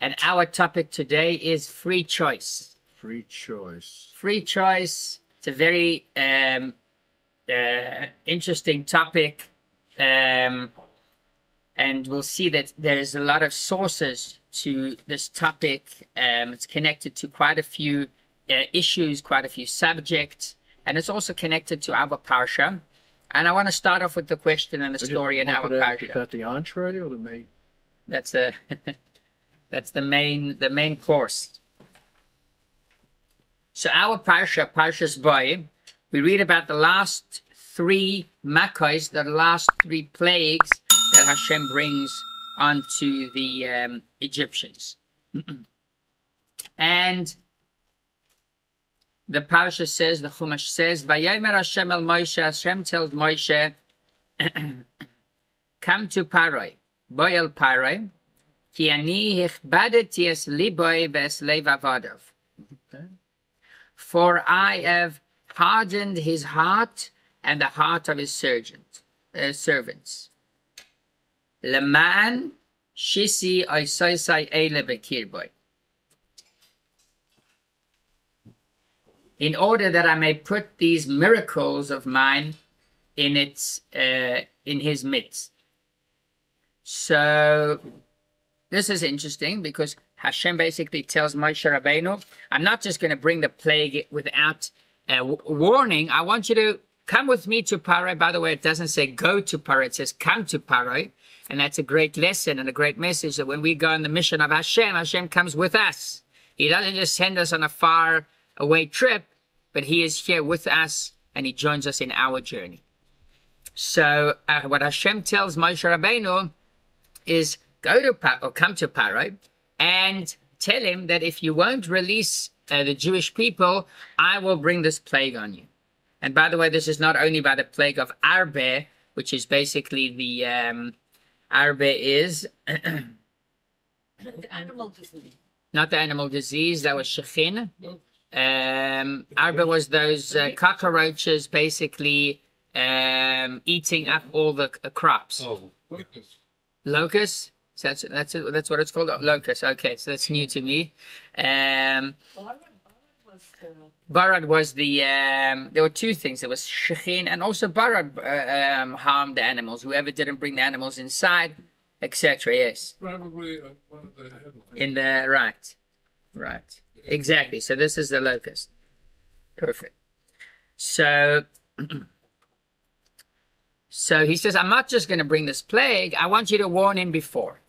And our topic today is free choice. Free choice. Free choice. It's a very interesting topic. And we'll see that there's a lot of sources to this topic. It's connected to quite a few issues, quite a few subjects, and it's also connected to our parsha. And I want to start off with the question and the story in our parsha. Is that the entree or the main? That's the that's the main course. So our parsha, Parshas Boy, we read about the last three makkos, the last three plagues that Hashem brings onto the Egyptians. And the Parsha says, the Chumash says, Vayomer Hashem el Moshe, Hashem tells Moshe, come to Paroi, boy el Paroi, ki ani hichbadeti es liboi ves lev avadav. For I have hardened his heart and the heart of his servants. Leman shisi oisoisai eile bekirboy. In order that I may put these miracles of mine in his midst. So this is interesting because Hashem basically tells Moshe Rabbeinu, I'm not just going to bring the plague without warning. I want you to come with me to Paroi. By the way, it doesn't say go to Paroi, it says come to Paroi. And that's a great lesson and a great message that when we go on the mission of Hashem, Hashem comes with us. He doesn't just send us on a far away trip, but he is here with us and he joins us in our journey. So what Hashem tells Moshe Rabbeinu is go to or come to Paroi and tell him that if you won't release the Jewish people, I will bring this plague on you. And by the way, this is not only by the plague of Arbe, which is basically the Arbe is the animal disease. Not the animal disease, that was Shechin. Arbe was those cockroaches basically eating up all the crops. Oh, locusts. Locusts? So that's what it's called? Locust. Okay, so that's new to me. Barad was the, there were two things. There was Shechin and also Barad harmed the animals. Whoever didn't bring the animals inside, etc. Yes. Probably one of the headlines. In the, right. Exactly. So this is the locust. Perfect. So he says, I'm not just going to bring this plague. I want you to warn him before.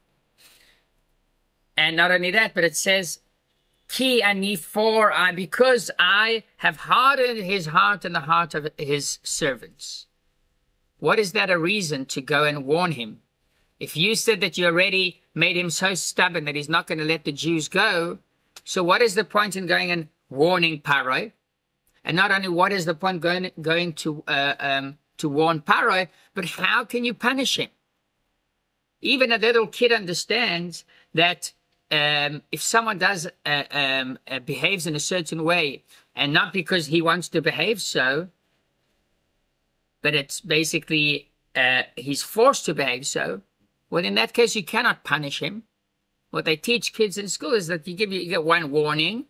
And not only that, but it says, Ki ani for I, because I have hardened his heart and the heart of his servants. What is that a reason to go and warn him? If you said that you already made him so stubborn that he's not going to let the Jews go, so what is the point in going and warning Paroi? And not only what is the point going to warn Paroi, but how can you punish him? Even a little kid understands that if someone does behaves in a certain way, and not because he wants to behave so, but it's basically he's forced to behave so, well, in that case, you cannot punish him. What they teach kids in school is that you get one warning,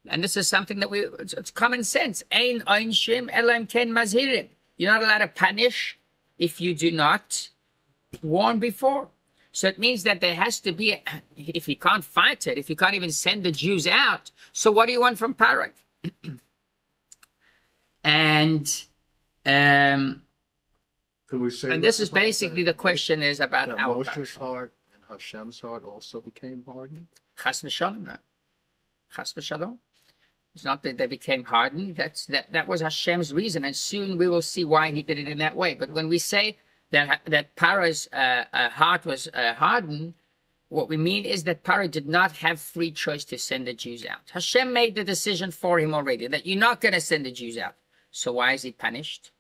and this is something that it's common sense. Ein onshim elam ken mazhirim. You're not allowed to punish if you do not warn before. So it means that there has to be, if you can't fight it, if you can't even send the Jews out, so what do you want from Paroi? And this is basically the question is about that our Moshe's heart and Hashem's heart also became hardened. Chas v'shalom, no. Chas v'shalom. It's not that they became hardened. That was Hashem's reason, and soon we will see why he did it in that way. But when we say that Paro's heart was hardened, what we mean is that Paro did not have free choice to send the Jews out. Hashem made the decision for him already that you're not going to send the Jews out. So why is he punished?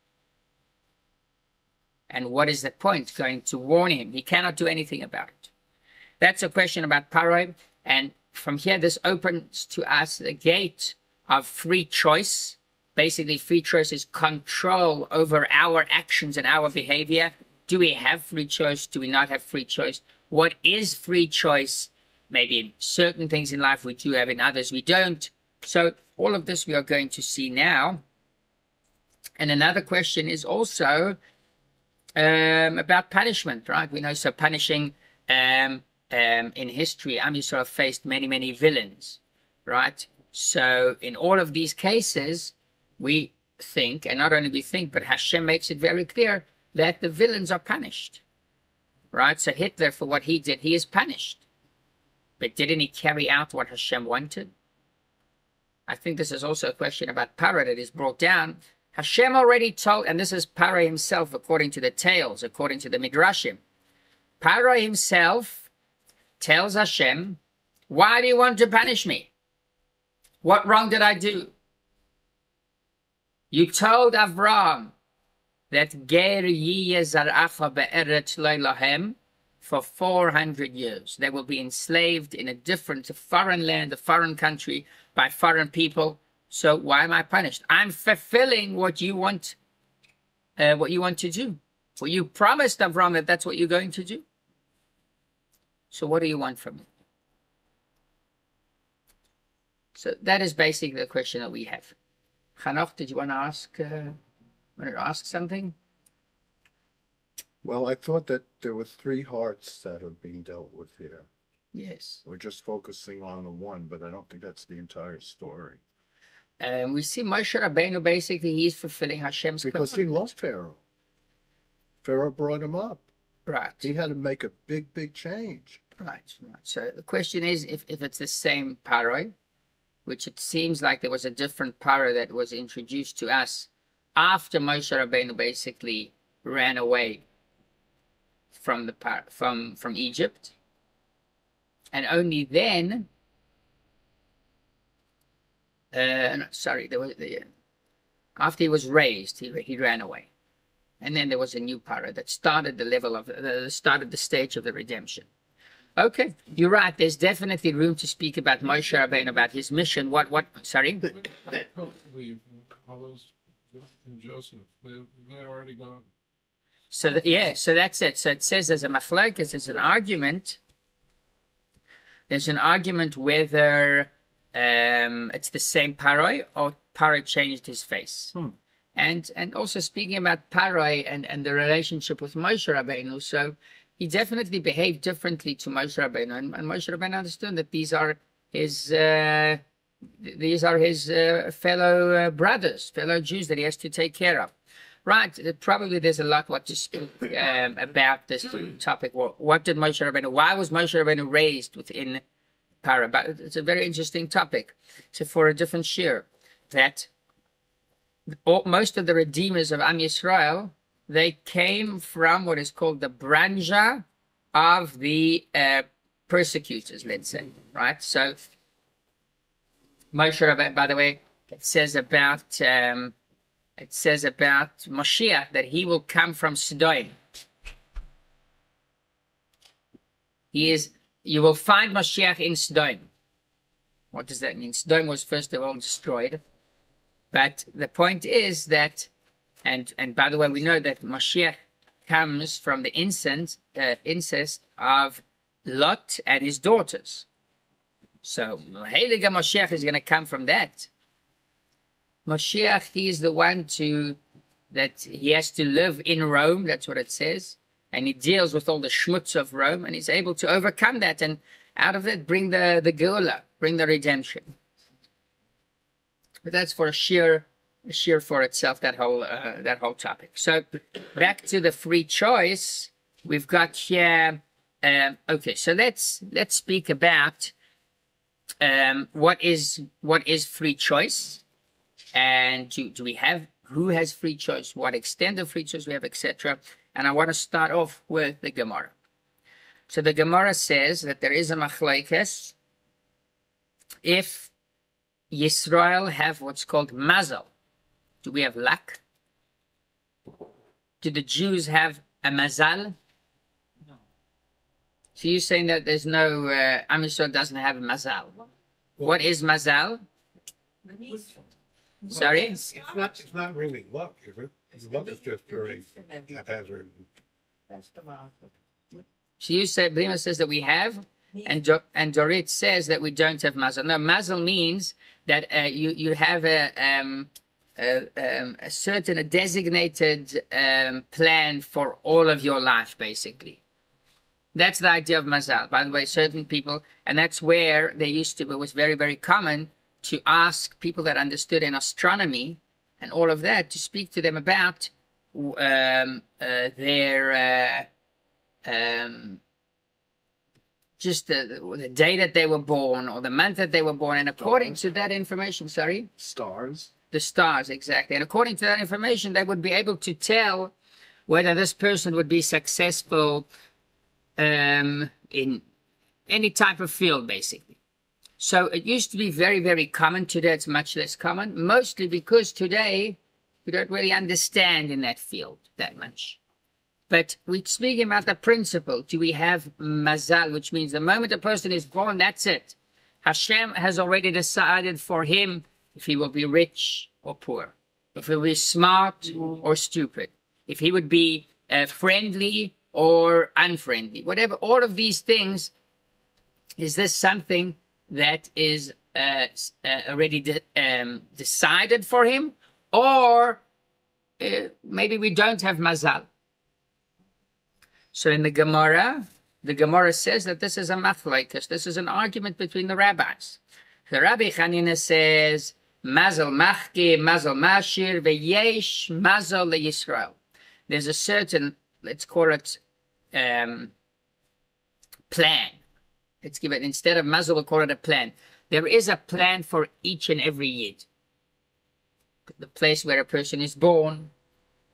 And what is the point going to warn him? He cannot do anything about it. That's a question about Paro. And from here, this opens to us the gate of free choice. Basically, free choice is control over our actions and our behavior. Do we have free choice? Do we not have free choice? What is free choice? maybe in certain things in life we do have, in others we don't. So all of this we are going to see now. And another question is also about punishment, right? We know, so punishing in history, Am Yisrael faced many, many villains, right? So in all of these cases, we think, and not only we think, but Hashem makes it very clear that the villains are punished, right? So Hitler, for what he did, he is punished. But didn't he carry out what Hashem wanted? I think this is also a question about Parah that is brought down. Hashem already told, and this is Parah himself, according to the tales, according to the Midrashim. Parah himself tells Hashem, why do you want to punish me? What wrong did I do? You told Avraham that Ger yiyeh zar'acha be'eretz lo lahem for 400 years. They will be enslaved in a foreign land, a foreign country, by foreign people. So why am I punished? I'm fulfilling what you want to do. Well, you promised Avraham that that's what you're going to do. So what do you want from me? So that is basically the question that we have. Hanoch, did you want to ask something? Well, I thought that there were three hearts that are being dealt with here. Yes. We're just focusing on the one, but I don't think that's the entire story. We see Moshe Rabbeinu, basically, he's fulfilling Hashem's because he loved Pharaoh. Pharaoh brought him up. Right. He had to make a big, big change. Right. So the question is if it's the same Paroi, which it seems like there was a different Paroi that was introduced to us after Moshe Rabbeinu basically ran away from Egypt, and only then. After he was raised, he ran away, and then there was a new Parah that started the stage of the redemption. Okay, you're right. There's definitely room to speak about Moshe Rabbeinu, about his mission. What? Sorry. Joseph, they're already gone. So that's it. So it says there's a machlokes, there's an argument. There's an argument whether it's the same Paroi or Paroi changed his face. And also speaking about Paroi and the relationship with Moshe Rabbeinu, so he definitely behaved differently to Moshe Rabbeinu, and Moshe Rabbeinu understood that these are his fellow brothers, fellow Jews that he has to take care of. Right, probably there's a lot what to speak about this topic. What did Moshe Rabbeinu, why was Moshe Rabbeinu raised within Parah? But it's a very interesting topic. So for a different shir, that most of the redeemers of Am Yisrael, they came from what is called the brancha of the persecutors, let's say, right? So Moshe Rabbeinu, by the way, it says about Mashiach that he will come from Sidon. You will find Mashiach in Sidon. What does that mean? Sidon was first of all destroyed. But the point is that, and by the way, we know that Mashiach comes from the incest of Lot and his daughters. So Heilige Mashiach is going to come from that. Mashiach, he is the one that he has to live in Rome, that's what it says, and he deals with all the schmutz of Rome, and he's able to overcome that, and out of it bring the Geula, bring the redemption. But that's for a sheer for itself, that whole topic. So back to the free choice, we've got here. Okay, so let's speak about what is free choice. And do we have, who has free choice, what extent of free choice we have, etc. And I want to start off with the Gemara. So the Gemara says that there is a machlokes if Yisrael have what's called mazal. Do we have luck? Do the Jews have a mazal? No. So you're saying that there's no, Am Yisrael doesn't have a mazal. What is mazal? Sorry? It's not really luck, is it? Luck is just very haphazard. So you say, Blima says that we have And Dorit says that we don't have mazal. No, mazal means that you have a certain a designated plan for all of your life, basically. That's the idea of mazal. By the way, certain people, and that's where they used to, it was very, very common to ask people that understood in astronomy and all of that to speak to them about their just the day that they were born or the month that they were born. And according to that information, Stars. the stars, exactly. And according to that information, they would be able to tell whether this person would be successful in any type of field, basically. So it used to be very, very common. Today it's much less common, mostly because today we don't really understand in that field that much. But we're speaking about the principle. Do we have mazal, which means the moment a person is born, that's it. Hashem has already decided for him if he will be rich or poor, if he will be smart or stupid, if he would be friendly or unfriendly, whatever. All of these things, is this something that is already decided for him, or maybe we don't have mazal? So in the Gemara says that this is a machlokes. This is an argument between the rabbis. The Rabbi Chanina says, mazal machke, mazal mashir, veyesh mazal leYisrael. There's a certain, let's call it, plan. Let's give it, instead of mazal, we'll call it a plan. There is a plan for each and every yid. The place where a person is born,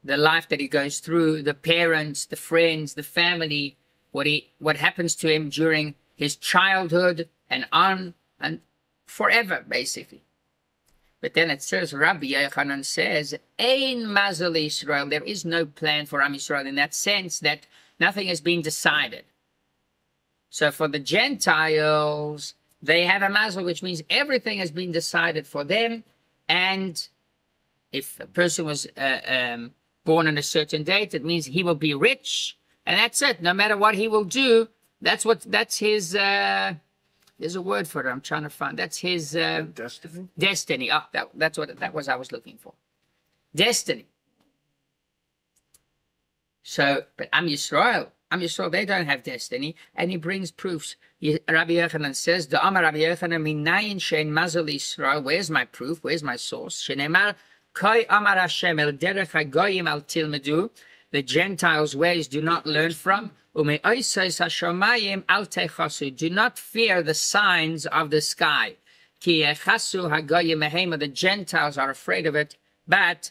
the life that he goes through, the parents, the friends, the family, what happens to him during his childhood and on and forever, basically. But then it says, Rabbi Yochanan says, Ein mazal Yisrael. There is no plan for Am Yisrael in that sense that nothing has been decided. So for the Gentiles, they have a mazal, which means everything has been decided for them. And if a person was born on a certain date, it means he will be rich, and that's it. No matter what he will do, that's his. There's a word for it. I'm trying to find. That's his Destiny. destiny. Oh, that's what that was. I was looking for destiny. So, but Am Yisrael, they don't have destiny, and he brings proofs. Rabbi Yochanan says, "The Amar Rabbi Yochanan minayin shein mazal Yisrael." Where's my proof? Where's my source? Shenemar Koi Amar Hashem el derech hagoyim al tilmedu. The Gentiles' ways do not learn from. Ume oisais hashamayim al techasu. Do not fear the signs of the sky. Ki echasu hagoyim mehema. The Gentiles are afraid of it, but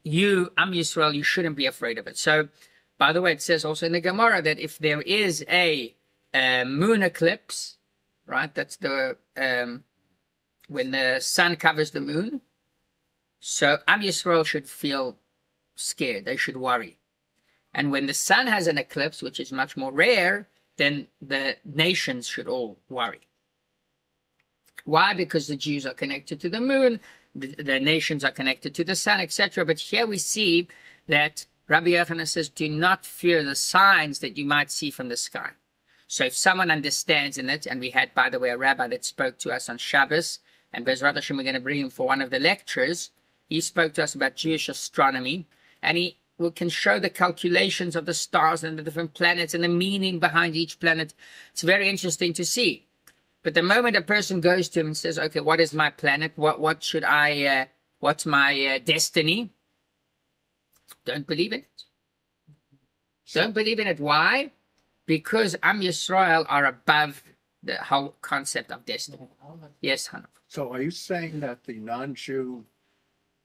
you, Am Yisrael, you shouldn't be afraid of it. So, by the way, it says also in the Gemara that if there is a moon eclipse, right? That's the when the sun covers the moon. So Am Yisrael should feel scared. They should worry. And when the sun has an eclipse, which is much more rare, then the nations should all worry. Why? Because the Jews are connected to the moon, the nations are connected to the sun, etc. But here we see that Rabbi Yochanan says, do not fear the signs that you might see from the sky. So if someone understands in it, and we had, by the way, a rabbi that spoke to us on Shabbos, and Bezrat Hashem, we're going to bring him for one of the lectures. He spoke to us about Jewish astronomy, and he can show the calculations of the stars and the different planets and the meaning behind each planet. It's very interesting to see. But the moment a person goes to him and says, okay, what is my planet? What should I, what's my destiny? Don't believe in it. Don't believe in it. Why? Because Am Yisrael are above the whole concept of destiny. Yes, Hannah. So are you saying that the non-Jew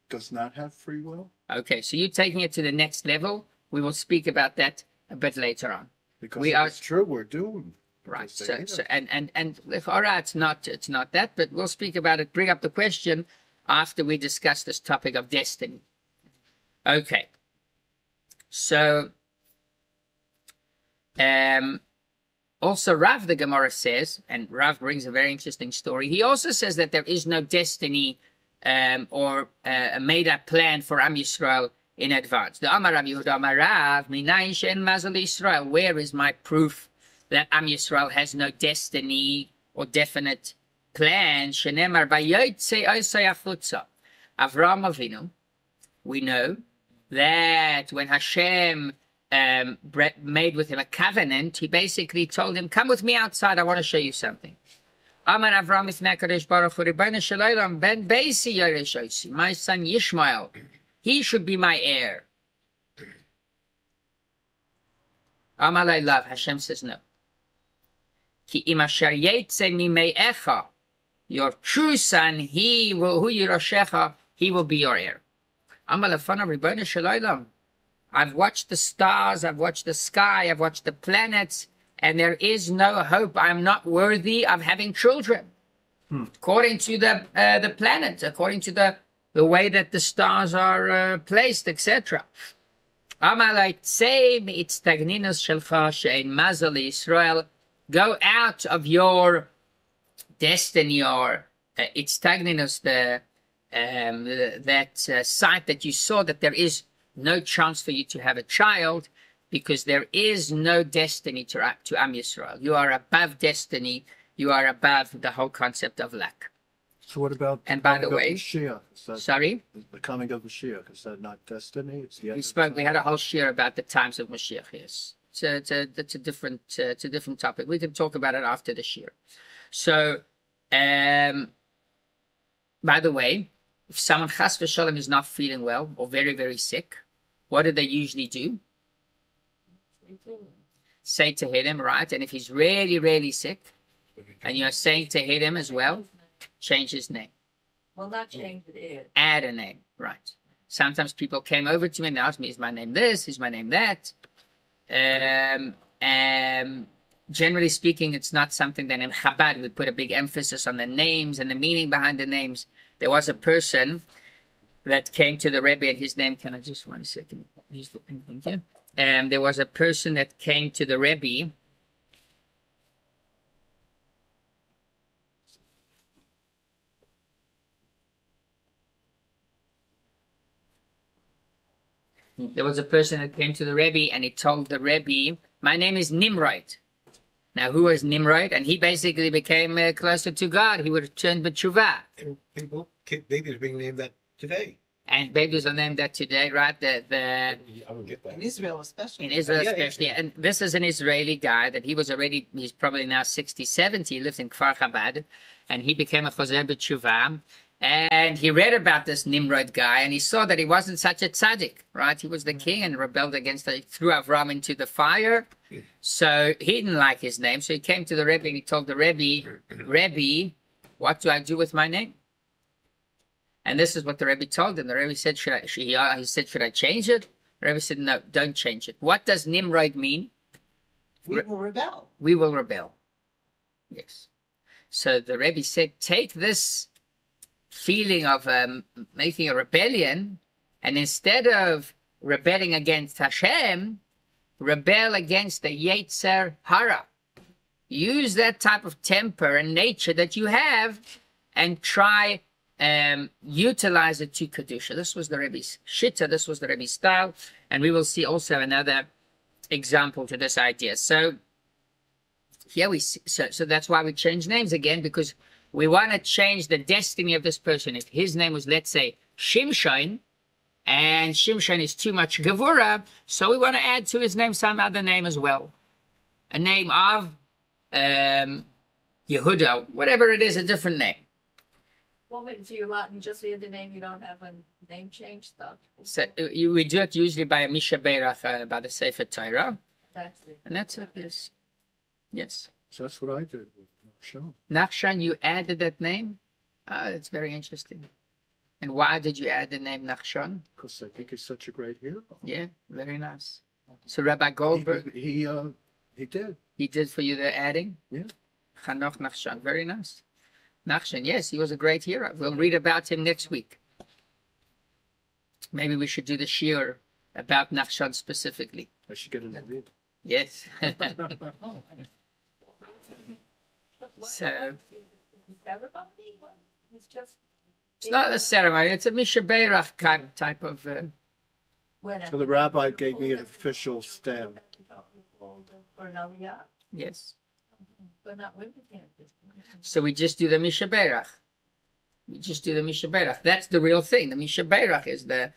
does not have free will? Okay, so you're taking it to the next level. We will speak about that a bit later on. Because it's true, we're doomed. Right. So and all right, it's not that, but we'll speak about it. Bring up the question after we discuss this topic of destiny. Okay. So, also Rav, the Gemara says, and Rav brings a very interesting story. He also says that there is no destiny or a made-up plan for Am Yisrael in advance. The Amar Rabbi Yehuda Amar Rav, Minayin she'en mazal Yisrael. Where is my proof that Am Yisrael has no destiny or definite plan. Shenemar vayotze osei achutza. Avraham Avinu, we know that when Hashem made with him a covenant, he basically told him, come with me outside, I want to show you something. Amar Avraham Ifnei HaKadosh Baruch Hu, Ribono Shel Olam, ben beisi yoresh osi, my son Yishmael, he should be my heir. Amar Leilav, Hashem says no. Ki im asher yetze mimei'echa, your true son, he will, hu yiroshecha, he will be your heir. Amar Lefanav, Ribono Shel Olam, I've watched the stars, I've watched the sky, I've watched the planets, and there is no hope. I'm not worthy of having children. According to the planet, according to the way that the stars are placed, etc. Go out of your destiny, or itztagninus, that sight that you saw, that there is no chance for you to have a child, because there is no destiny to Am Yisrael. You are above destiny. You are above the whole concept of luck. So what about? And by the way, Mashiach? sorry, The coming of Mashiach, is that not destiny? It's the end we had a whole share about the times of Mashiach. Yes, it's a different topic. We can talk about it after the shir. So, by the way, if someone chas v'shalom is not feeling well or very, very sick, what do they usually do? Say to him, right? And if he's really, really sick, and you're saying to him as well, change his name. Well, not change it. Add a name, right? Sometimes people came over to me and they asked me, is my name this? Is my name that? Generally speaking, it's not something that in Chabad we put a big emphasis on the names and the meaning behind the names. There was a person that came to the Rebbe, and his name, can I just 1 second? Thank you. There was a person that came to the Rebbe. There was a person that came to the Rebbe, and he told the Rebbe, my name is Nimrod. Now, who was Nimrod? And he basically became closer to God. He would have turned b'tshuva. And babies are being named that today. And babies are named that today, right? I don't get that. In Israel especially. In Israel Yeah, especially. yeah. And this is an Israeli guy that he's probably now 60, 70. He lives in Kfar Chabad. And he became a chozer b'tshuva. And he read about this Nimrod guy, and he saw that he wasn't such a tzaddik, right? He was the king and rebelled against it, threw Avram into the fire. So he didn't like his name. So he came to the Rebbe and he told the Rebbe, what do I do with my name? And this is what the Rebbe told him. The Rebbe said, should I change it? The Rebbe said, no, don't change it. What does Nimrod mean? We will rebel. We will rebel. Yes. So the Rebbe said, take this feeling of making a rebellion, and instead of rebelling against Hashem, rebel against the Yetzer Hara. Use that type of temper and nature that you have and try utilize it to Kedusha. This was the Rebbe's shitta, this was the Rebbe's style, and we will see also another example to this idea. So here we see, so that's why we change names again, because we want to change the destiny of this person. If his name was, let's say, Shimshon, and Shimshon is too much Gevura, so we want to add to his name some other name as well. A name of Yehuda, whatever it is, a different name. Well, so you're allowed just the other name, you don't have a name change stuff. So we do it usually by a Misha Beirach, by the Sefer Torah. That's it. And that's it. Yes. Yes. So that's what I did with Nachshon. Nachshon, you added that name? That's very interesting. And why did you add the name Nachshon? Because I think he's such a great hero. Yeah, very nice. So Rabbi Goldberg, He did. he did for you the adding? Yeah. Chanoch Nachshon, very nice. Nachshon, yes, he was a great hero. We'll read about him next week. Maybe we should do the shiur about Nachshon specifically. I should get in the lead. Yes. So it's not a ceremony, it's a Misha Beirach type of... So the rabbi gave me an official stamp. For an aliyah? Yes. But not women can't. So we just do the Mishaberach. We just do the Mishaberach. That's the real thing. The Mishaberach is the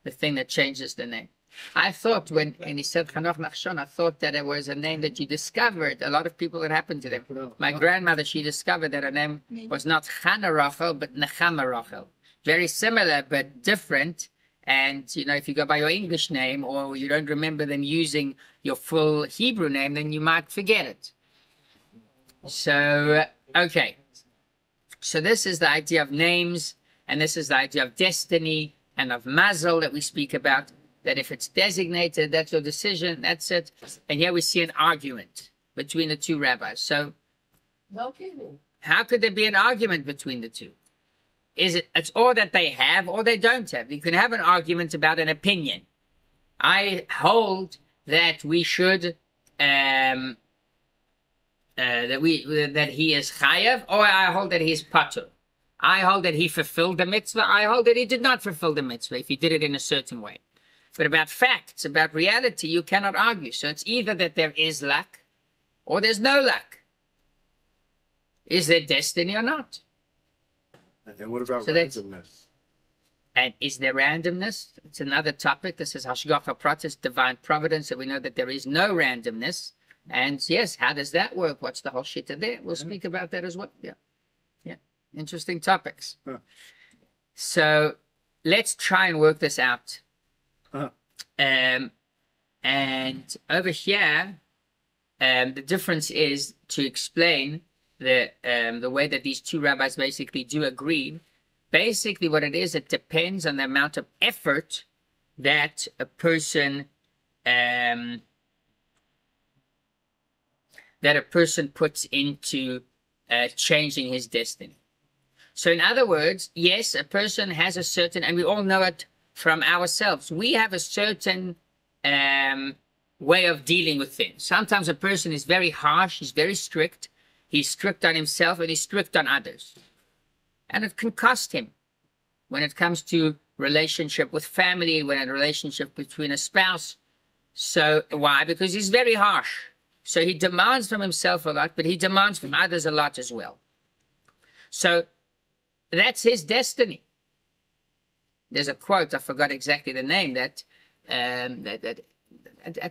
thing that changes the name. I thought when he said Chanoch Nachshon, I thought that it was a name that you discovered. A lot of people, it happened to them. My grandmother, she discovered that her name was not Chana Rachel, but Nechama Rachel. Very similar, but different. And, you know, if you go by your English name or you don't remember them using your full Hebrew name, then you might forget it. So, okay. So this is the idea of names, and this is the idea of destiny and of mazel that we speak about, that if it's designated, that's your decision, that's it. And here we see an argument between the two rabbis. So No kidding. how could there be an argument between the two? It's all that they have or they don't have. You can have an argument about an opinion. I hold that we should that he is chayav, or I hold that he is patur. I hold that he fulfilled the mitzvah. I hold that he did not fulfill the mitzvah if he did it in a certain way. But about facts, about reality, you cannot argue. So it's either that there is luck or there's no luck. Is there destiny or not? And what about So that's- randomness? And is there randomness? It's another topic. This is Hashgacha Pratis, divine providence, and we know that there is no randomness. And yes, how does that work? What's the whole shitta there? We'll speak about that as well. Yeah. Interesting topics. Huh. So let's try and work this out. Uh-huh. And over here, the difference is to explain the way that these two rabbis basically do agree. Basically, what it is, it depends on the amount of effort that a person puts into changing his destiny. So in other words, yes, a person has a certain, and we all know it from ourselves, we have a certain way of dealing with things. Sometimes a person is very harsh, he's very strict, he's strict on himself and he's strict on others. And it can cost him when it comes to relationship with family, when a relationship between a spouse. So why? Because he's very harsh. So he demands from himself a lot, but he demands from others a lot as well. So that's his destiny. There's a quote, I forgot exactly the name, that at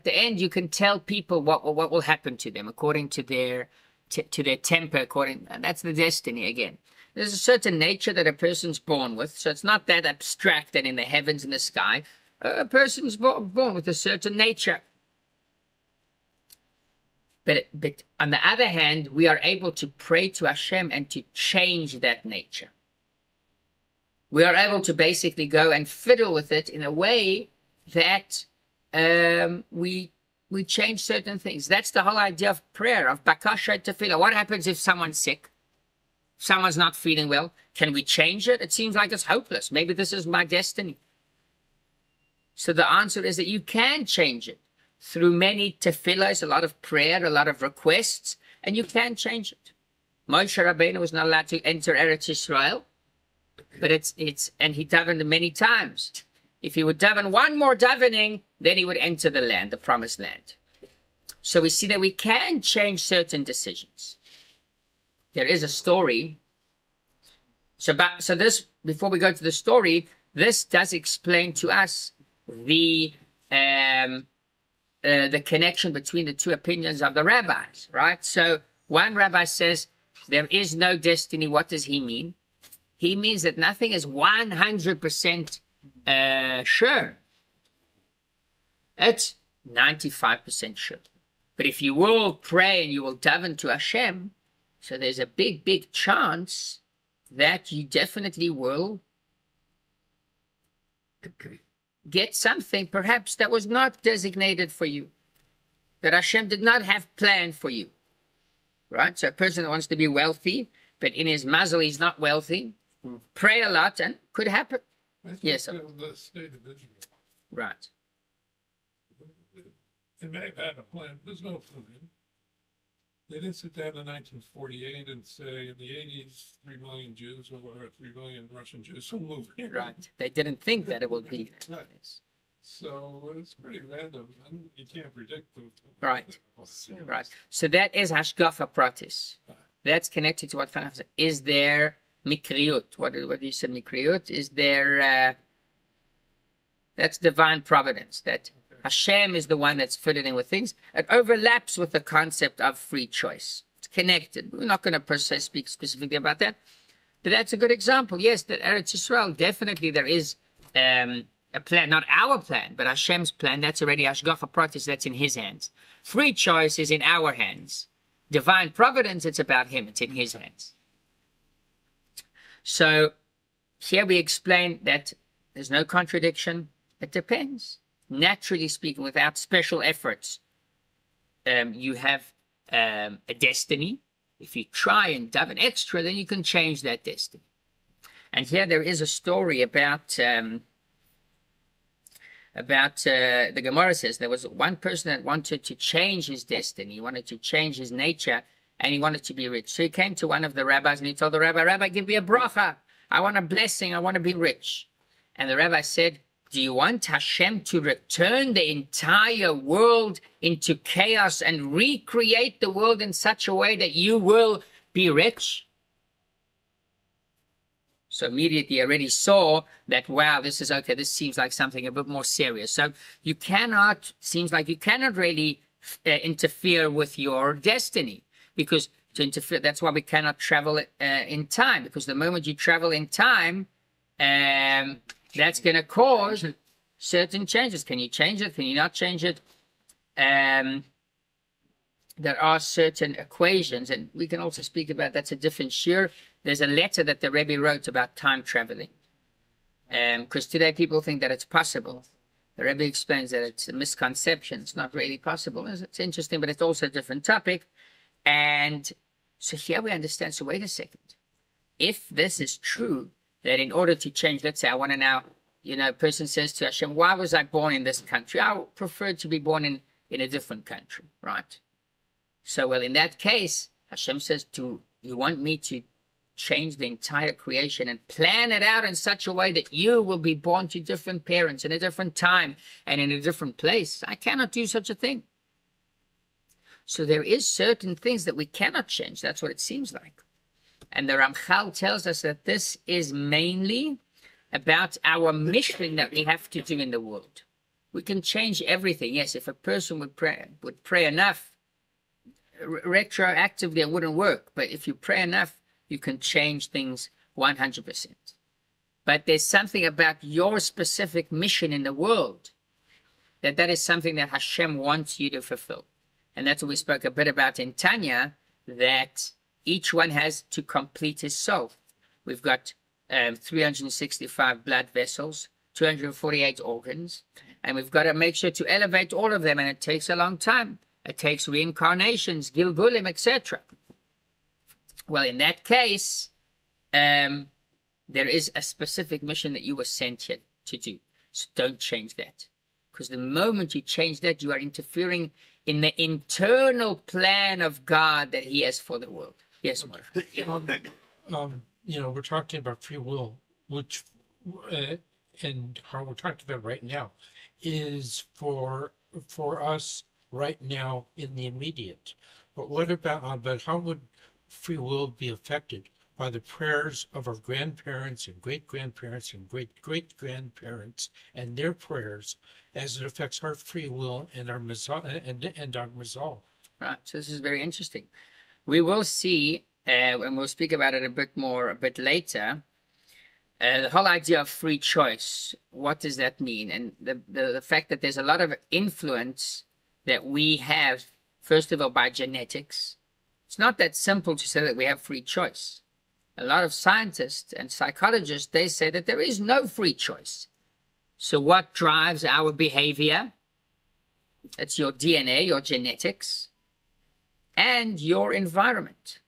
the end you can tell people what will happen to them according to their temper. And that's the destiny again. There's a certain nature that a person's born with, so it's not that abstract that in the heavens and the sky. A person's born with a certain nature. But on the other hand, we are able to pray to Hashem and to change that nature. We are able to basically go and fiddle with it in a way that we change certain things. That's the whole idea of prayer, of bakasha tefillah. What happens if someone's sick? If someone's not feeling well? Can we change it? It seems like it's hopeless. Maybe this is my destiny. So the answer is that you can change it through many tefillahs, a lot of prayer, a lot of requests, and you can change it. Moshe Rabbeinu was not allowed to enter Eretz Yisrael, but and he davened many times. If he would daven one more davening, then he would enter the land, the promised land. So we see that we can change certain decisions. There is a story. So this, before we go to the story, this does explain to us the connection between the two opinions of the rabbis, right? So one rabbi says there is no destiny. What does he mean? He means that nothing is 100% sure. It's 95% sure. But if you will pray and you will daven to Hashem, so there's a big chance that you definitely will get something perhaps that was not designated for you, that Hashem did not have planned for you, right? So a person that wants to be wealthy, but in his mazel he's not wealthy, pray a lot and could happen. Yes, sir. The state of Israel. Right. They may have had a plan. There's no plan. They didn't sit down in 1948 and say in the 80s, 3 million Jews or 3 million Russian Jews will move here. Right. They didn't think that it would be. Right. Yes. So it's pretty random, and you can't predict the. Right. Right. So that is hashgacha pratis. That's connected to what kind of is there mikriut? What do you say mikriut? Is there that's divine providence. That Hashem is the one that's fitted in with things. It overlaps with the concept of free choice. It's connected. We're not going to per se speak specifically about that, but that's a good example. Yes, that Eretz Yisrael, definitely there is a plan, not our plan, but Hashem's plan. That's already hashgacha pratis. That's in His hands. Free choice is in our hands. Divine providence, it's about Him. It's in His hands. So here we explain that there's no contradiction. It depends. Naturally speaking, without special efforts, you have a destiny. If you try and daven extra, then you can change that destiny. And here there is a story about the Gemara says there was one person that wanted to change his destiny. He wanted to change his nature, and he wanted to be rich. So he came to one of the rabbis and he told the rabbi, "Rabbi, give me a bracha. I want a blessing. I want to be rich." And the rabbi said, "Do you want Hashem to return the entire world into chaos and recreate the world in such a way that you will be rich?" So immediately I already saw that, wow, this is okay. This seems like something a bit more serious. So seems like you cannot really interfere with your destiny, because to interfere, that's why we cannot travel in time, because the moment you travel in time, that's going to cause certain changes. Can you change it? Can you not change it? There are certain equations, and we can also speak about that's a different shir. There's a letter that the Rabbi wrote about time traveling. Because today people think that it's possible. The Rabbi explains that it's a misconception. It's not really possible. It's interesting, but it's also a different topic. And so here we understand, so wait a second. If this is true, that in order to change, let's say I want to now, a person says to Hashem, why was I born in this country? I would prefer to be born in a different country, right? So, well, in that case, Hashem says, do you want me to change the entire creation and plan it out in such a way that you will be born to different parents in a different time and in a different place? I cannot do such a thing. So there is certain things that we cannot change. That's what it seems like. And the Ramchal tells us that this is mainly about our mission that we have to do in the world. We can change everything. Yes, if a person would pray enough, retroactively it wouldn't work. But if you pray enough, you can change things 100%. But there's something about your specific mission in the world that is something that Hashem wants you to fulfill. And that's what we spoke a bit about in Tanya, that each one has to complete his soul. We've got 365 blood vessels, 248 organs, and we've got to make sure to elevate all of them, and it takes a long time. It takes reincarnations, Gilgulim, etc. Well, in that case, there is a specific mission that you were sent here to do. So don't change that. Because the moment you change that, you are interfering in the internal plan of God that He has for the world. Yes, Mordechai. We're talking about free will, which, and how we're talking about right now, is for us right now in the immediate. But what about, but how would free will be affected by the prayers of our grandparents and great-grandparents and great-great-grandparents and their prayers as it affects our free will and our resolve? Right, so this is very interesting. We will see, and we'll speak about it a bit later, the whole idea of free choice. What does that mean? And the fact that there's a lot of influence that we have, first of all, by genetics. It's not that simple to say that we have free choice. A lot of scientists and psychologists, they say that there is no free choice. So what drives our behavior? It's your DNA, your genetics, and your environment.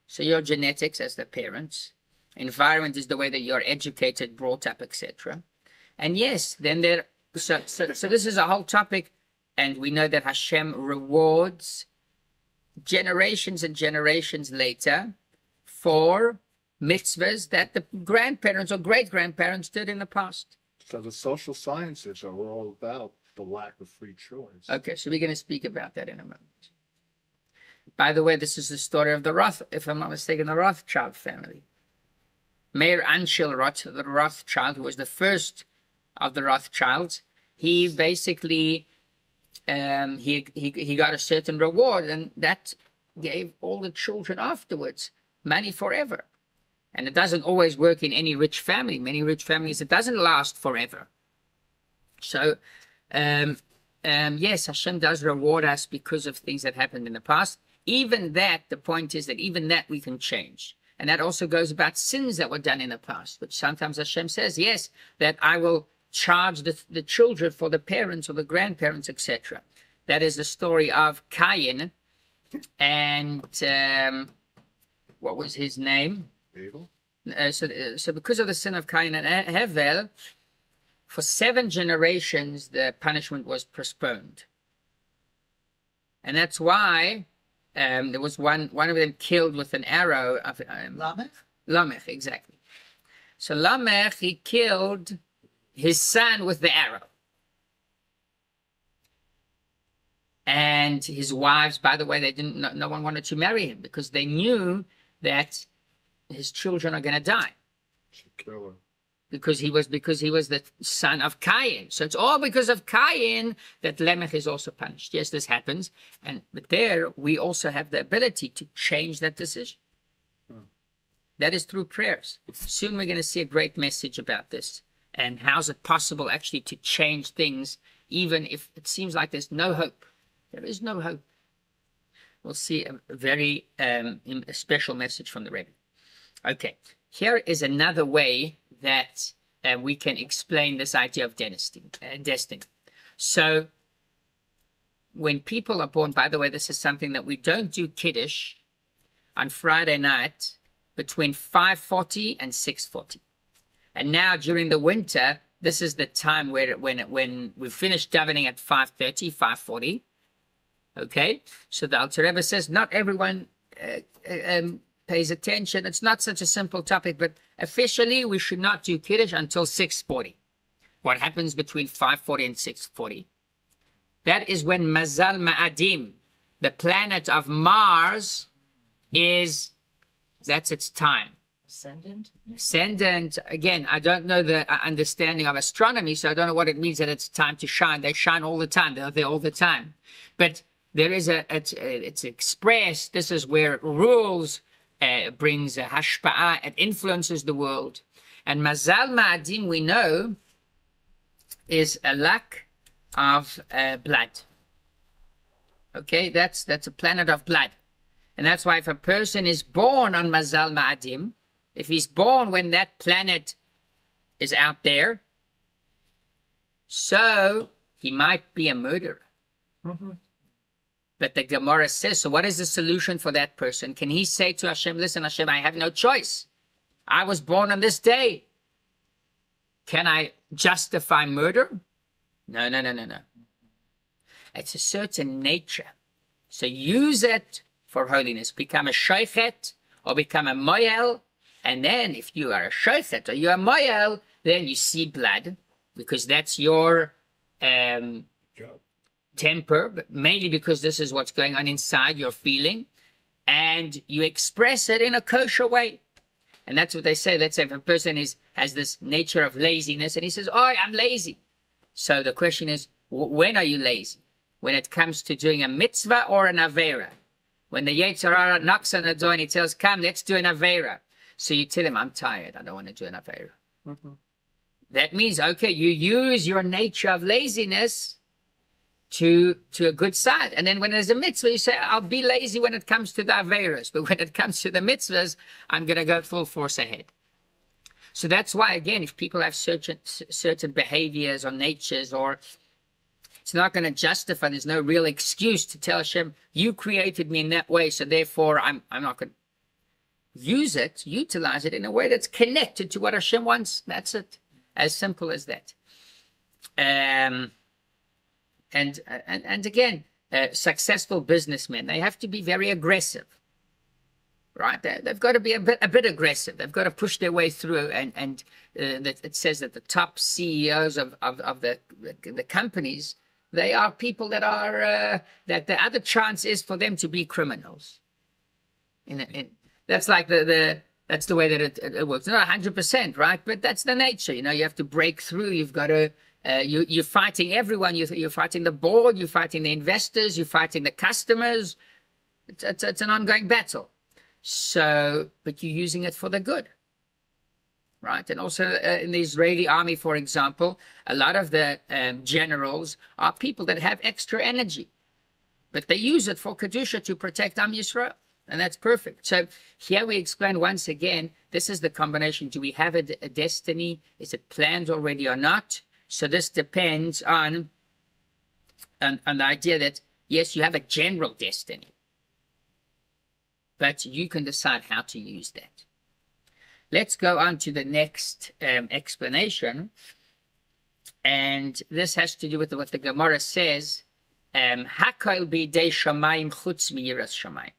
So your genetics as the parents, environment is the way that you're educated, brought up, etc. And yes, then so this is a whole topic, and we know that Hashem rewards generations and generations later for mitzvahs that the grandparents or great-grandparents did in the past. So the social sciences are all about the lack of free choice. Okay, so we're going to speak about that in a moment. By the way, this is the story of the Roth, if I'm not mistaken, the Rothschild family. Mayor Anschel the Rothschild, who was the first of the Rothschilds, he basically he got a certain reward, and that gave all the children afterwards money forever. And it doesn't always work in any rich family. Many rich families, it doesn't last forever. So, yes, Hashem does reward us because of things that happened in the past. Even that, the point is that even that we can change. And that also goes about sins that were done in the past, which sometimes Hashem says, yes, that I will charge the children for the parents or the grandparents, etc. That is the story of Cain and what was his name? Abel? So because of the sin of Cain and Hevel, for 7 generations, the punishment was postponed. And that's why there was one of them killed with an arrow. Of Lamech? Lamech, exactly. So Lamech, he killed his son with the arrow. And his wives, by the way, no one wanted to marry him because they knew that his children are going to die. Should kill him. Because he was the son of Cain. So it's all because of Cain that Lamech is also punished. Yes, this happens. But there we also have the ability to change that decision. That is through prayers. Soon we're going to see a great message about this. And how's it possible actually to change things even if it seems like there's no hope. There is no hope. We'll see a very special message from the Rabbi. Okay, here is another way that we can explain this idea of destiny. So when people are born, by the way, this is something that we don't do Kiddush on Friday night between 5:40 and 6:40. And now during the winter, this is the time when we finish davening at 5:30, 5:40. Okay, so the Alter Rebbe says not everyone pays attention. It's not such a simple topic, but officially we should not do Kiddush until 6:40. What happens between 5:40 and 6:40? That is when Mazal Ma'adim, the planet of Mars, that's its time. Ascendant. Again, I don't know the understanding of astronomy, so I don't know what it means that it's time to shine. They shine all the time. They're there all the time. But there is it's expressed. This is where it rules, brings a hashpa'ah, it influences the world. And Mazal Ma'adim, we know, is a lack of blood. Okay, that's a planet of blood. And that's why if a person is born on Mazal Ma'adim, if he's born when that planet is out there, so he might be a murderer. Mm-hmm. But the Gemara says, so what is the solution for that person? Can he say to Hashem, listen, Hashem, I have no choice. I was born on this day. Can I justify murder? No. It's a certain nature. So use it for holiness. Become a shoichet or become a moyel. And then if you are a shoichet or you are a moyel, then you see blood because that's your temper, but mainly because this is what's going on inside, you're feeling, and you express it in a kosher way. And that's what they say. Let's say if a person has this nature of laziness and he says, oh, I'm lazy. So the question is, when are you lazy? When it comes to doing a mitzvah or an avera? When the Yetzer Hara knocks on the door and he tells, come, let's do an avera. So you tell him, I'm tired. I don't want to do an avera. Mm-hmm. That means, okay, you use your nature of laziness to a good side. And then when there's a mitzvah, you say, I'll be lazy when it comes to the averas. But when it comes to the mitzvahs, I'm going to go full force ahead. So that's why, again, if people have certain behaviors or natures, or it's not going to justify, there's no real excuse to tell Hashem, you created me in that way, so therefore I'm not going to use it, utilize it in a way that's connected to what Hashem wants. That's it. As simple as that. And again, successful businessmen, they have to be very aggressive. right? They've got to be a bit aggressive. They've got to push their way through. And it says that the top CEOs of the companies, they are people that are that the other chance is for them to be criminals. That's like that's the way that it works. Not 100%, right? But that's the nature. You have to break through. You've got to. You're fighting everyone. You're fighting the board. You're fighting the investors. You're fighting the customers. It's an ongoing battle. So, but you're using it for the good, right? And also in the Israeli army, for example, a lot of the generals are people that have extra energy, but they use it for Kedusha to protect Am Yisrael. And that's perfect. So here we explain once again, this is the combination. Do we have a destiny? Is it planned already or not? So this depends on the idea that, yes, you have a general destiny, but you can decide how to use that. Let's go on to the next explanation. And this has to do with what the Gemara says, Hakol b'idei shamayim chutz miyiras shamayim.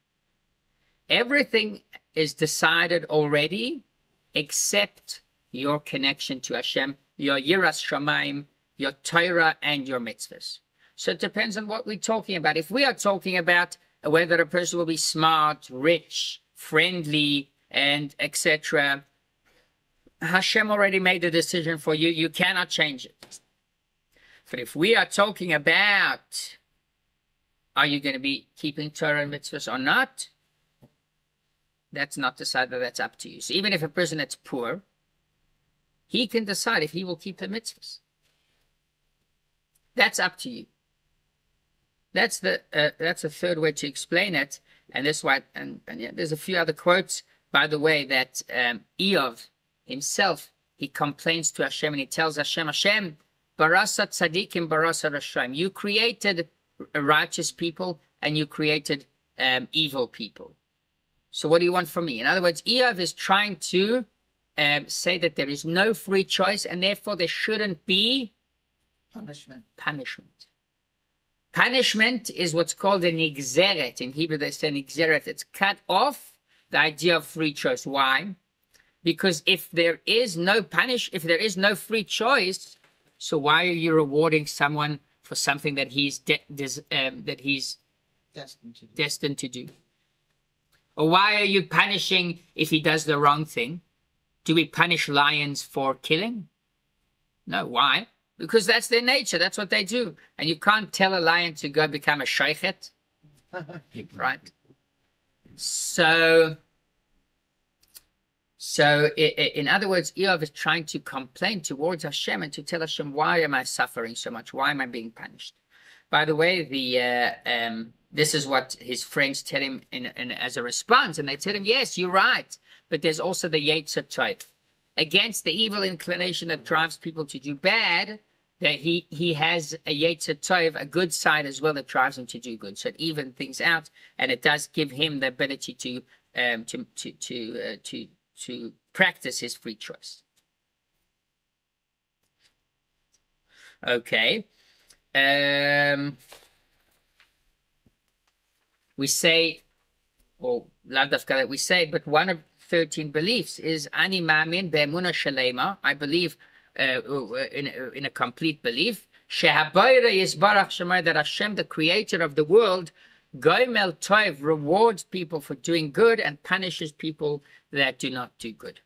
Everything is decided already except your connection to Hashem, your Yiras Shamayim, your Torah, and your mitzvahs. So it depends on what we're talking about. If we are talking about whether a person will be smart, rich, friendly, and etc., Hashem already made the decision for you. You cannot change it. But if we are talking about, are you going to be keeping Torah and mitzvahs or not? That's not decided. That's up to you. So even if a person that's poor, he can decide if he will keep the mitzvahs. That's up to you. That's the third way to explain it, and this why. And yeah, there's a few other quotes, by the way, that Eov himself, he complains to Hashem and he tells Hashem, Hashem, barasa tzadikim, barasa rashaim. You created righteous people and you created evil people. So what do you want from me? In other words, Eov is trying to say that there is no free choice and therefore there shouldn't be punishment. Punishment is what's called a nigzeret. In Hebrew they say nigzeret. It's cut off the idea of free choice. Why? Because if there is no free choice, so why are you rewarding someone for something that he's destined to do? Or why are you punishing if he does the wrong thing? Do we punish lions for killing? No. Why? Because that's their nature. That's what they do. And you can't tell a lion to go become a sheichet. Right? So in other words, Eov is trying to complain towards Hashem and to tell Hashem, why am I suffering so much? Why am I being punished? By the way, this is what his friends tell him as a response. And they tell him, yes, you're right. But there's also the Yetzer Tov. Against the evil inclination that drives people to do bad, that he has a Yetzer Tov, a good side as well, that drives him to do good. So it evens things out, and it does give him the ability to practice his free choice. Okay. We say, or we say, but one of 13 beliefs is Ani Ma'amin Be'emunah Shalema. I believe in a complete belief. Shehabayra Yisbarach Shemar, that Hashem, the creator of the world, Goimel Tov, rewards people for doing good and punishes people that do not do good.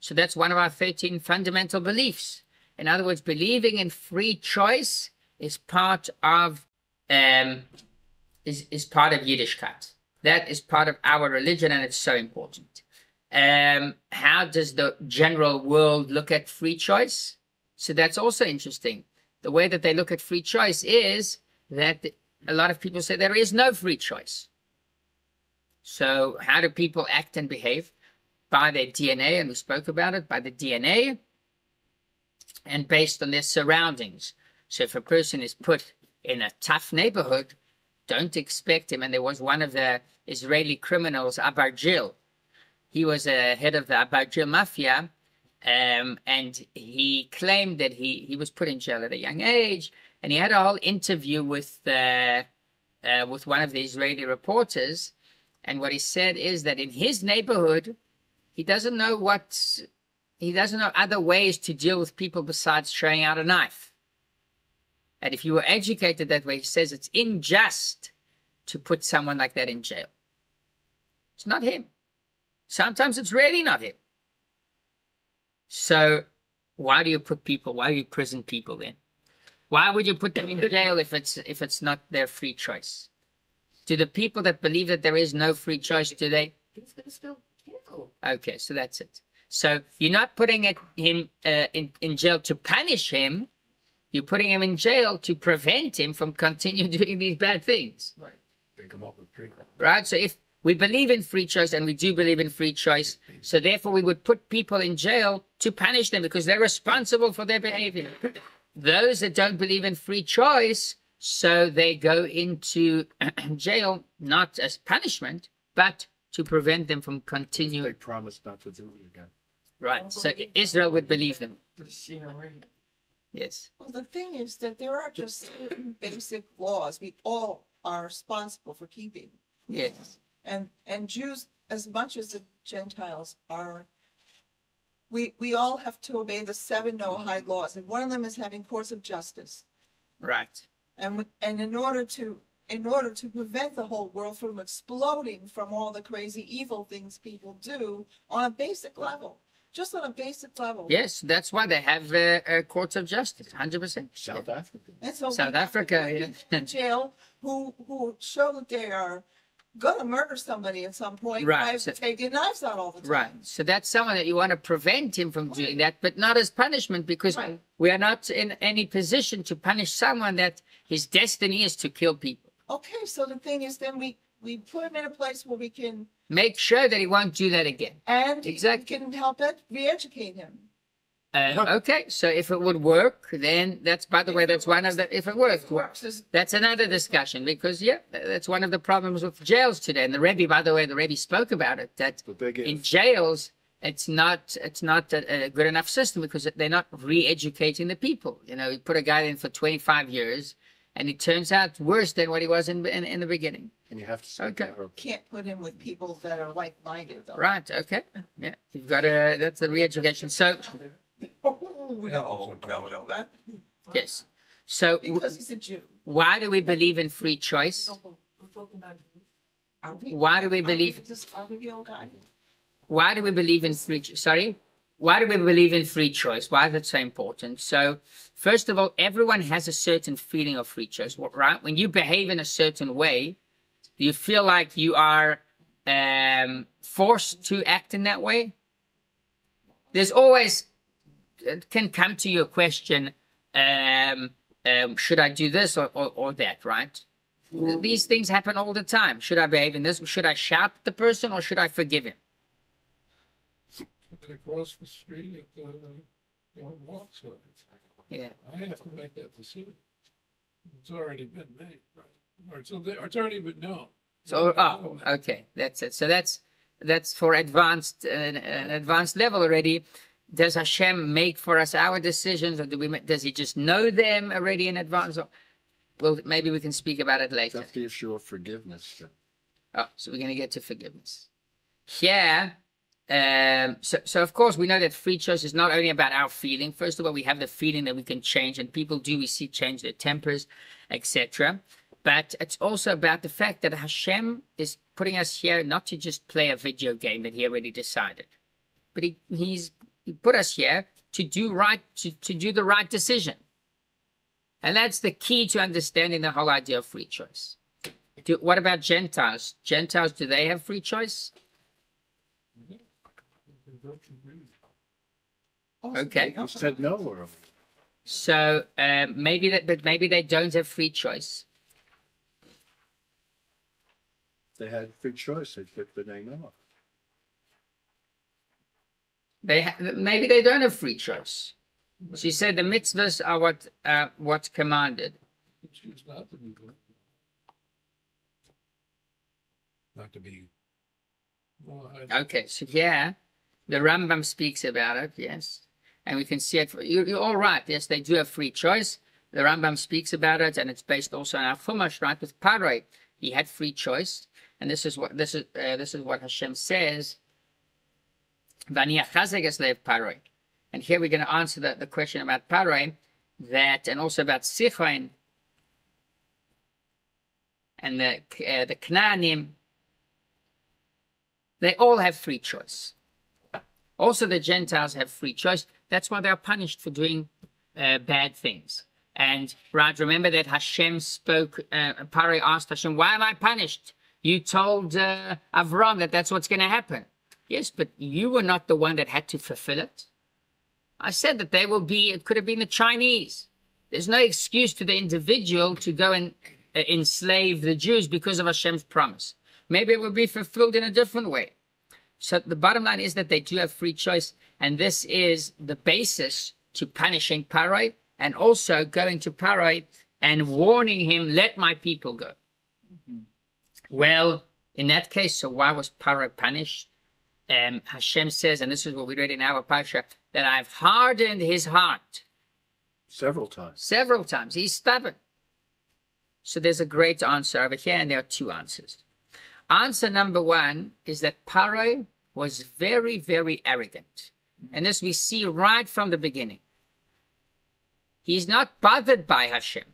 So that's one of our 13 fundamental beliefs. In other words, believing in free choice is part of Yiddishkeit. That is part of our religion, and it's so important. How does the general world look at free choice? So that's also interesting. The way that they look at free choice is that a lot of people say there is no free choice. So how do people act and behave? By their DNA, and we spoke about it, by the DNA, and based on their surroundings. So if a person is put in a tough neighborhood, don't expect him. And there was one of the Israeli criminals, Abargil. He was a head of the Abargil mafia, and he claimed that he was put in jail at a young age, and he had a whole interview with one of the Israeli reporters, And what he said is that in his neighborhood, he doesn't know other ways to deal with people besides throwing out a knife. And if you were educated that way, he says it's unjust to put someone like that in jail. It's not him. Sometimes it's really not him. So why do you prison people in? Why would you put them in jail if it's not their free choice? To the people that believe that there is no free choice today, He's gonna still kill. okay, so that's it. So you're not putting him in jail to punish him. You're putting him in jail to prevent him from continuing doing these bad things. Right. Pick them up with treatment. Right? So if we believe in free choice, and we do believe in free choice, so therefore we would put people in jail to punish them because they're responsible for their behavior. Those that don't believe in free choice, so they go into jail not as punishment, but to prevent them from They continuing. promise not to do it again. Right. So Israel would believe them. Yes. Well, the thing is that there are just certain basic laws we all are responsible for keeping. Yes. And Jews, as much as the Gentiles are, we all have to obey the 7 Noahide laws, and one of them is having courts of justice. Right. And in order to prevent the whole world from exploding from all the crazy evil things people do on a basic level, just on a basic level. Yes, that's why they have courts of justice, 100%. South Africa. And so South we have to Africa, put yeah. people in jail who show that they are gonna murder somebody at some point Right. by So- taking knives out all the time. Right. So that's someone that you want to prevent him from doing that, but not as punishment, because Right. we are not in any position to punish someone that his destiny is to kill people. Okay, so the thing is, then we put him in a place where we can, Make sure that he won't do that again. and Exactly. we can help it, re-educate him. Okay, so if it would work, then that's, by the way, that's one of the, if it works, Works. that's another discussion, because, yeah, that's one of the problems with jails today. And the Rebbe, by the way, the Rebbe spoke about it, that The big in if. jails, it's not a good enough system because they're not re-educating the people. You know, you put a guy in for 25 years, and it turns out worse than what he was in the beginning. And you have to say, Okay. Can't put him with people that are like-minded, though. Right, okay. Yeah, you've got that's the re-education. So, No, that, yes. So, because he's a Jew. why do we believe in free choice? Why do we believe- Are we the old guy? Why do we believe in free choice? Why do we believe in free choice? Why is that so important? So, first of all, everyone has a certain feeling of free choice, right? When you behave in a certain way, do you feel like you are forced to act in that way? There's always, it can come to you a question, should I do this or that, right? These things happen all the time. Should I behave in this? Should I shout at the person or should I forgive him? Across the street at the walks with it. Yeah. I have to make that decision. It's already been made, right? Or it's already been known. So, okay, that's it. So that's for advanced, an advanced level already. Does Hashem make for us our decisions, or does He just know them already in advance? Well, maybe we can speak about it later. That's the issue of forgiveness. Oh, so we're going to get to forgiveness. Here, so of course we know that free choice is not only about our feeling. First of all, we have the feeling that we can change, and people do. We see change their tempers, etc. But it's also about the fact that Hashem is putting us here not to just play a video game that He already decided, but He put us here to do right, to do the right decision. And that's the key to understanding the whole idea of free choice. What about Gentiles? Gentiles, do they have free choice? Okay. You said no earlier. So maybe they don't have free choice. They had free choice. They picked the name off. Maybe they don't have free choice. She said the mitzvahs are what's commanded. Choose not to be good. Not to be. Well, Okay, so yeah, the Rambam speaks about it, yes. And we can see it. You're all right. Yes, they do have free choice. The Rambam speaks about it, and it's based also on our Chumash, right? With Paroi, he had free choice. And this is what Hashem says. V'ani achazek es lev Paroi. And here we're going to answer the question about Paroi, and also about Sichon and the Knaanim. They all have free choice. Also, the Gentiles have free choice. That's why they are punished for doing bad things. And right, remember that Hashem spoke. Paroi asked Hashem, "Why am I punished? You told Avram that that's what's going to happen." Yes, but you were not the one that had to fulfill it. I said that it could have been the Chinese. There's no excuse to the individual to go and enslave the Jews because of Hashem's promise. Maybe it will be fulfilled in a different way. So the bottom line is that they do have free choice, and this is the basis to punishing Paroi, and also going to Paroi and warning him, "Let my people go." Well, in that case, so why was Paroi punished? Hashem says, and this is what we read in our Parashat, that I've hardened his heart. Several times. Several times. He's stubborn. So there's a great answer over here, and there are two answers. Answer number one is that Paroi was very, very arrogant. And this we see right from the beginning. He's not bothered by Hashem.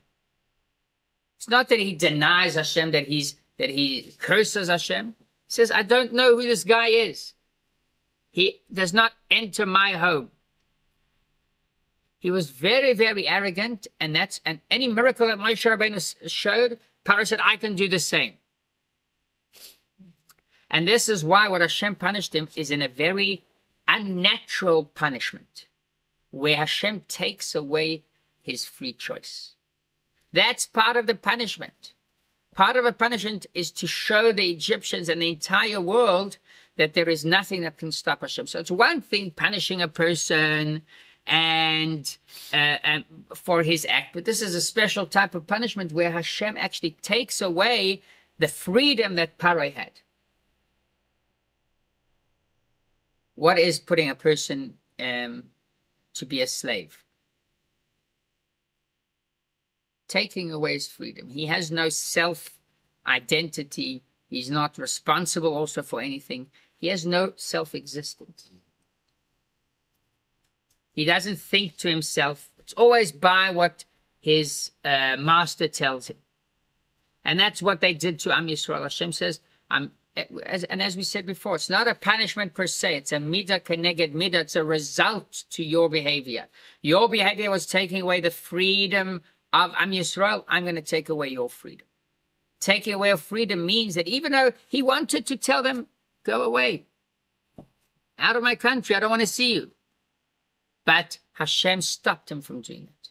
It's not that he denies Hashem, that he curses Hashem. He says, "I don't know who this guy is. He does not enter my home." He was very, very arrogant, and any miracle that Moshe Rabbeinu showed, Paroi said, "I can do the same." And this is why what Hashem punished him is in a very unnatural punishment, where Hashem takes away his free choice. That's part of the punishment. Part of a punishment is to show the Egyptians and the entire world that there is nothing that can stop Hashem. So it's one thing punishing a person and for his act, but this is a special type of punishment where Hashem actually takes away the freedom that Paroi had. What is putting a person to be a slave? Taking away his freedom. He has no self-identity. He's not responsible also for anything. He has no self-existence. He doesn't think to himself. It's always by what his master tells him. And that's what they did to Am Yisrael. Hashem says, as we said before, it's not a punishment per se. It's a midah keneged midah. It's a result to your behavior. Your behavior was taking away the freedom of Am Yisrael. I'm going to take away your freedom. Taking away your freedom means that even though he wanted to tell them, "Go away, out of my country, I don't want to see you," but Hashem stopped him from doing it,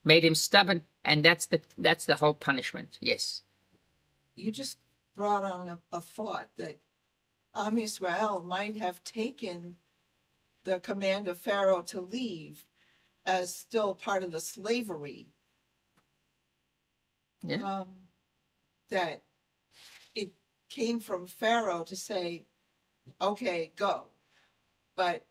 made him stubborn, and that's the whole punishment. Yes. You just brought on a thought that Am Yisrael might have taken the command of Pharaoh to leave as still part of the slavery. Yeah. That it came from Pharaoh to say, "Okay, go," but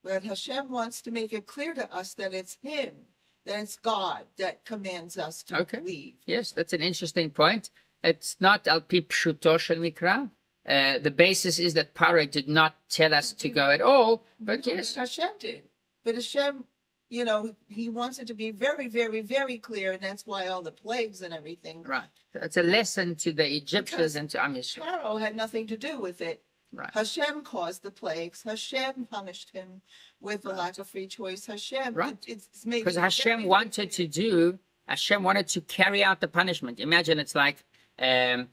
but Hashem wants to make it clear to us that it's him, that it's God that commands us to leave. Yes, that's an interesting point. It's not al pi pshuto shel mikra. The basis is that Paroi did not tell us to go at all, but yes, Hashem did. But Hashem, he wants it to be very, very, very clear, and that's why all the plagues and everything. Right. It's a lesson to the Egyptians and to Am Yisrael. Pharaoh had nothing to do with it. Right. Hashem caused the plagues. Hashem punished him with the lack of free choice. Hashem, right? It's made because Hashem wanted to carry out the punishment. Imagine it's like a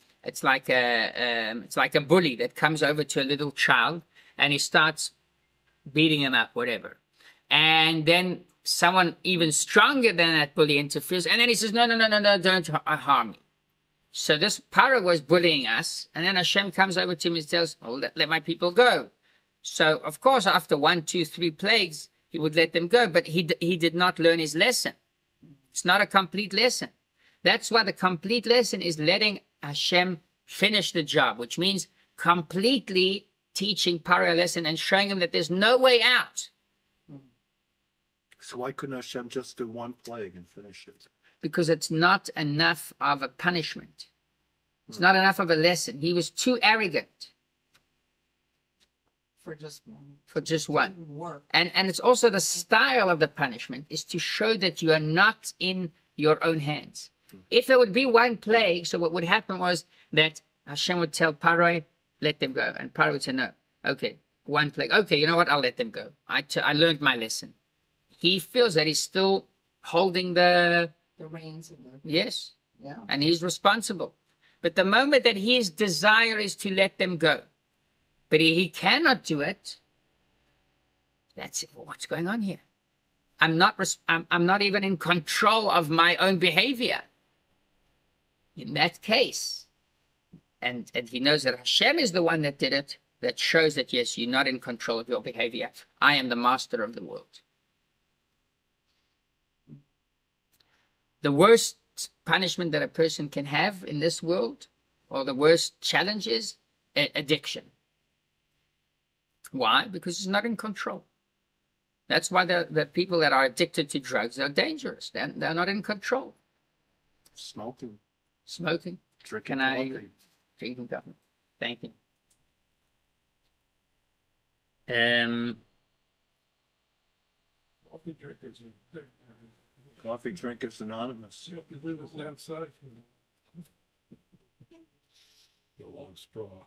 bully that comes over to a little child and he starts beating him up, whatever, and then someone even stronger than that bully interferes, and then he says, "No, don't harm me." So this Paroi was bullying us, and then Hashem comes over to him and tells, "Oh, let my people go." So, of course, after 1, 2, 3 plagues, he would let them go, but he did not learn his lesson. It's not a complete lesson. That's why the complete lesson is letting Hashem finish the job, which means completely teaching Paroi a lesson and showing him that there's no way out. So why couldn't Hashem just do one plague and finish it? Because it's not enough of a punishment. It's not enough of a lesson. He was too arrogant For just one. for just one. Didn't work. And it's also the style of the punishment is to show that you are not in your own hands. If there would be one plague, so what would happen was that Hashem would tell Paroi, let them go. And Paroi would say, no. Okay, one plague. Okay, you know what? I'll let them go. I learned my lesson. He feels that he's still holding the... The reins of the, Yes. yeah. And he's responsible. But the moment that his desire is to let them go, but he cannot do it, that's it. What's going on here. I'm not even in control of my own behavior. In that case, and he knows that Hashem is the one that did it, that shows that, yes, you're not in control of your behavior. I am the master of the world. The worst punishment that a person can have in this world, or the worst challenge is addiction. Why? Because it's not in control. That's why the people that are addicted to drugs are dangerous. They're not in control. Smoking, Smoking. drinking Can I coffee. drinking coffee? Thank you. Coffee drinkers are Coffee Drinkers Anonymous. you have to live with outside. The long straw.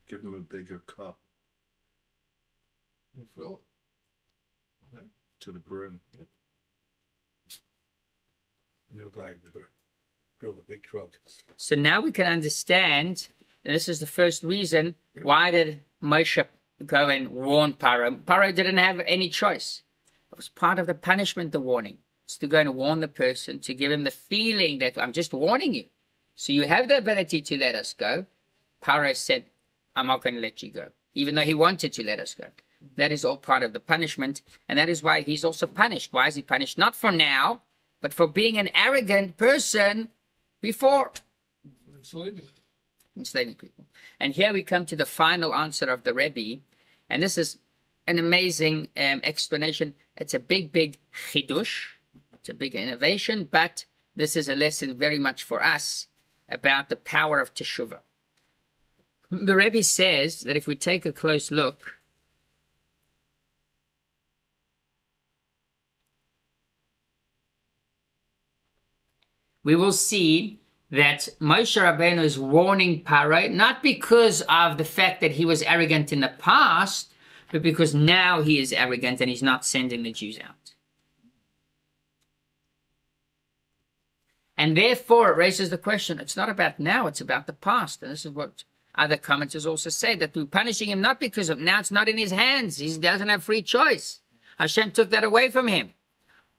Give them a bigger cup You fill it. to the brim. You're like build a big truck. So now we can understand, and this is the first reason, why did Moshe go and warn Paro? Paro didn't have any choice. It was part of the punishment, the warning. It's to go and warn the person, to give him the feeling that I'm just warning you. So you have the ability to let us go. Paro said, I'm not going to let you go, even though he wanted to let us go. That is all part of the punishment, and that is why he's also punished. Why is he punished? Not for now, but for being an arrogant person before. Enslaving people. And here we come to the final answer of the Rebbe, and this is an amazing explanation. It's a big chidush. It's a big innovation, but this is a lesson very much for us about the power of teshuvah. The Rebbe says that if we take a close look, we will see that Moshe Rabbeinu is warning Paro, not because of the fact that he was arrogant in the past, but because now he is arrogant and he's not sending the Jews out. And therefore, it raises the question, it's not about now, it's about the past. And this is what other commenters also say, that we're punishing him not because of now, it's not in his hands. He doesn't have free choice. Hashem took that away from him.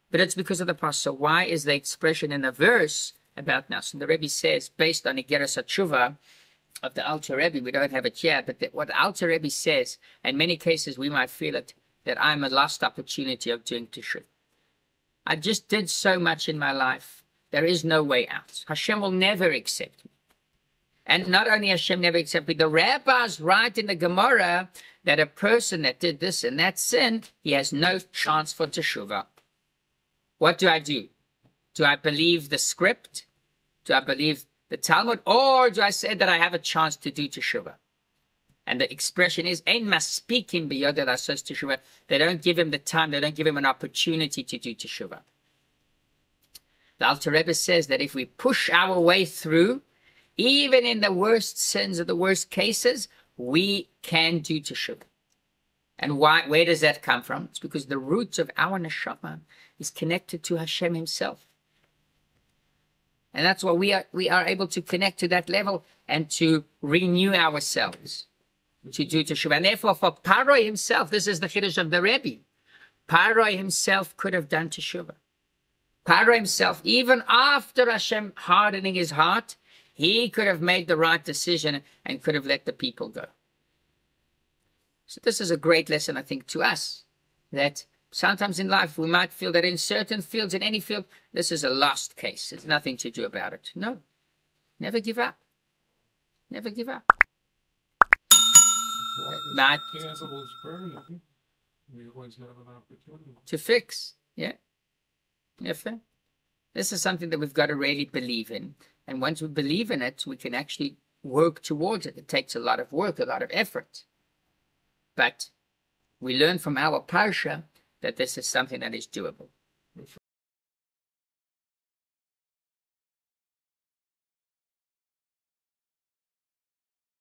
But it's because of the past. So why is the expression in the verse about now? So the Rebbe says, based on the Igeras HaTshuva of the Alter Rebbe, we don't have it yet, but what the Alter Rebbe says, in many cases we might feel it, that I'm a lost opportunity of doing teshuvah. I just did so much in my life. There is no way out. Hashem will never accept me. And not only Hashem never accept me, the rabbis write in the Gemara that a person that did this and that sin, he has no chance for teshuvah. What do? Do I believe the script? Do I believe the Talmud? Or do I say that I have a chance to do teshuvah? And the expression is, Ein maspikim biyodei lasos teshuvah. They don't give him the time, they don't give him an opportunity to do teshuvah. The Alter Rebbe says that if we push our way through, even in the worst sins or the worst cases, we can do teshuvah. And why? Where does that come from? It's because the roots of our neshama is connected to Hashem himself. And that's why we are able to connect to that level and to renew ourselves, to do teshuvah. And therefore, for Paro himself, this is the chiddush of the Rebbe. Paro himself could have done teshuvah. Paro himself, even after Hashem hardening his heart, he could have made the right decision and could have let the people go. So this is a great lesson, I think, to us, that sometimes in life we might feel that in certain fields, in any field, this is a lost case. There's nothing to do about it. No, never give up. Never give up. Not Cancel is permanent. We always have an opportunity. to fix. Yeah. Yafa. This is something that we've got to really believe in. And once we believe in it, we can actually work towards it. It takes a lot of work, a lot of effort. But we learn from our parsha that this is something that is doable.